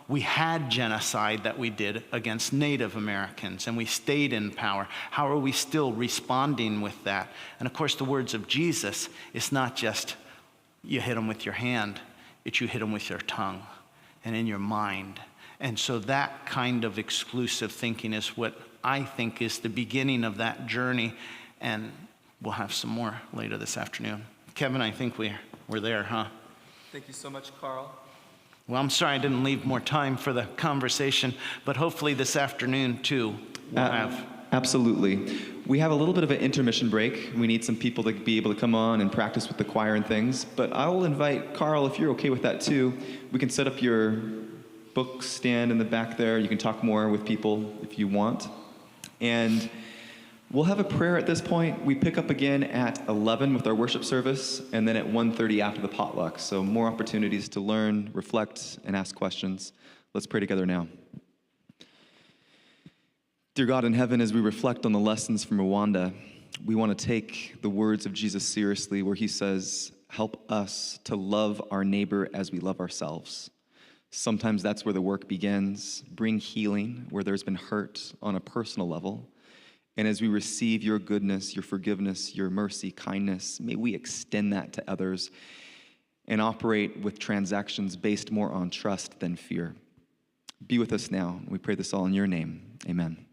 we had genocide that we did against Native Americans, and we stayed in power. How are we still responding with that? And of course, the words of Jesus, it's not just you hit them with your hand, it's you hit them with your tongue and in your mind. And so that kind of exclusive thinking is what I think is the beginning of that journey. And we'll have some more later this afternoon. Kevin, I think we're there, huh? Thank you so much, Carl. Well, I'm sorry I didn't leave more time for the conversation, but hopefully this afternoon, too, we'll have... Absolutely. We have a little bit of an intermission break. We need some people to be able to come on and practice with the choir and things. But I will invite Carl, if you're okay with that too. We can set up your book stand in the back there. You can talk more with people if you want. And we'll have a prayer at this point. We pick up again at 11 with our worship service, and then at 1:30 after the potluck. So more opportunities to learn, reflect, and ask questions. Let's pray together now. Dear God in heaven, as we reflect on the lessons from Rwanda, we want to take the words of Jesus seriously where he says, help us to love our neighbor as we love ourselves. Sometimes that's where the work begins. Bring healing where there's been hurt on a personal level. And as we receive your goodness, your forgiveness, your mercy, kindness, may we extend that to others and operate with transactions based more on trust than fear. Be with us now. We pray this all in your name. Amen.